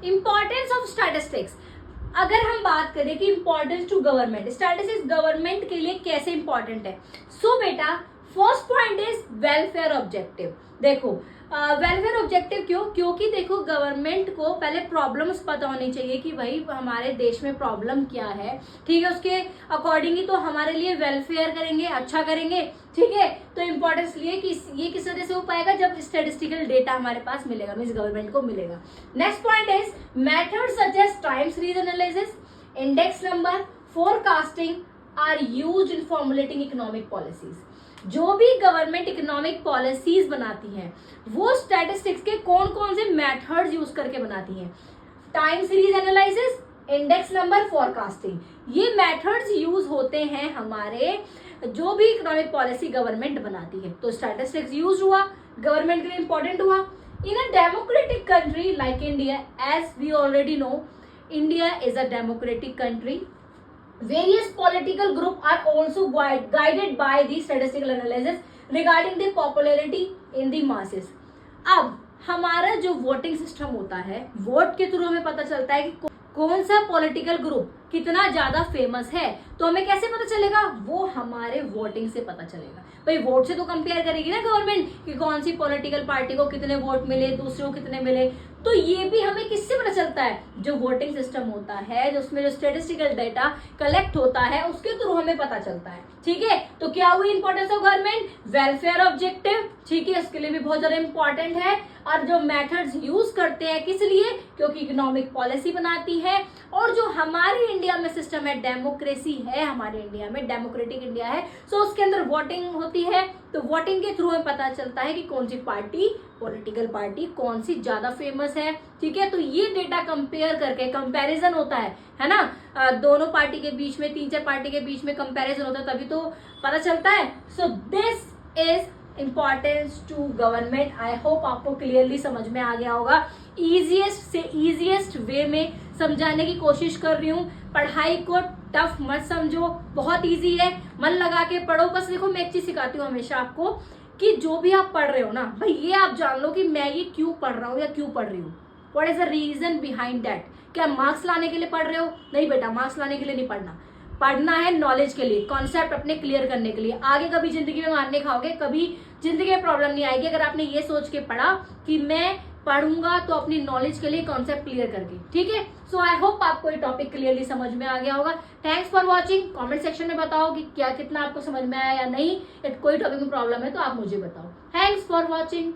Importance of statistics, अगर हम बात करें कि importance to government, statistics government के लिए कैसे इंपॉर्टेंट है। सो बेटा first point is welfare objective. देखो वेलफेयर ऑब्जेक्टिव क्यों, क्योंकि देखो गवर्नमेंट को पहले प्रॉब्लम्स पता होनी चाहिए कि भाई हमारे देश में प्रॉब्लम क्या है, ठीक है, उसके अकॉर्डिंग ही तो हमारे लिए वेलफेयर करेंगे, अच्छा करेंगे, ठीक है। तो इंपॉर्टेंस लिए कि ये किस वजह से हो पाएगा, जब स्टेटिस्टिकल डेटा हमारे पास मिलेगा, मीन्स गवर्नमेंट को मिलेगा। Next point is method such as time series analysis, index number, forecasting are used in formulating economic policies. जो भी गवर्नमेंट इकोनॉमिक पॉलिसीज बनाती है वो स्टैटिस्टिक्स के कौन कौन से मेथड्स यूज करके बनाती है, time series analysis, index number, forecasting, ये मेथड्स यूज होते हैं हमारे जो भी इकोनॉमिक पॉलिसी गवर्नमेंट बनाती है। तो स्टैटिस्टिक्स यूज हुआ, गवर्नमेंट के लिए इंपॉर्टेंट हुआ। In a democratic country like India, as we already know, India is a democratic country, various political group are also guided by the statistical analysis regarding the popularity in the masses। अब हमारा जो voting system होता है, vote के through हमें पता चलता है कि कौन सा पॉलिटिकल ग्रुप कितना ज्यादा फेमस है। तो हमें कैसे पता चलेगा, वो हमारे वोटिंग से पता चलेगा। भाई वोट से तो कंपेयर करेगी ना गवर्नमेंट कि कौन सी पॉलिटिकल पार्टी को कितने वोट मिले, दूसरे को कितने मिले। तो ये भी हमें किससे पता चलता है, जो वोटिंग सिस्टम होता है, जो उसमें जो स्टेटिस्टिकल डेटा कलेक्ट होता है उसके थ्रू हमें पता चलता है, ठीक है। तो क्या हुई importance of government, welfare objective, ठीक है, इसके लिए भी बहुत ज्यादा इंपॉर्टेंट है। और जो मेथड्स यूज करते हैं किस लिए, क्योंकि इकोनॉमिक पॉलिसी बनाती है। और जो हमारे इंडिया में सिस्टम है, डेमोक्रेसी है, हमारे इंडिया में डेमोक्रेटिक इंडिया है, सो उसके अंदर वोटिंग होती है। तो वोटिंग के थ्रू हमें पता चलता है कि कौन सी पार्टी, पॉलिटिकल पार्टी कौन सी ज्यादा फेमस है, ठीक है। तो ये डेटा कंपेयर करके, कंपैरिजन होता है ना, दोनों पार्टी के बीच में, 3-4 पार्टी के बीच में कंपैरिजन होता है, तभी तो पता चलता है। So this is importance to government. I hope आपको क्लियरली समझ में आ गया होगा। इजीएस्ट से इजीएस्ट वे में समझाने की कोशिश कर रही हूँ। पढ़ाई को टफ मत समझो, बहुत इजी है, मन लगा के पढ़ो। बस देखो मैं एक चीज सिखाती हूँ हमेशा आपको कि जो भी आप पढ़ रहे हो ना भाई, ये आप जान लो कि मैं ये क्यों पढ़ रहा हूँ या क्यों पढ़ रही हूँ, what is the reason behind that. क्या मार्क्स लाने के लिए पढ़ रहे हो, नहीं बेटा, मार्क्स लाने के लिए नहीं पढ़ना, पढ़ना है नॉलेज के लिए, कॉन्सेप्ट अपने क्लियर करने के लिए। आगे कभी जिंदगी में मारने खाओगे, कभी जिंदगी में प्रॉब्लम नहीं आएगी अगर आपने ये सोच के पढ़ा कि मैं पढ़ूंगा तो अपनी नॉलेज के लिए कॉन्सेप्ट क्लियर करके, ठीक है। सो आई होप आपको ये टॉपिक क्लियरली समझ में आ गया होगा। Thanks for watching. Comment section में बताओ कि क्या कितना आपको समझ में आया या नहीं, कोई टॉपिक में प्रॉब्लम है तो आप मुझे बताओ। Thanks for watching.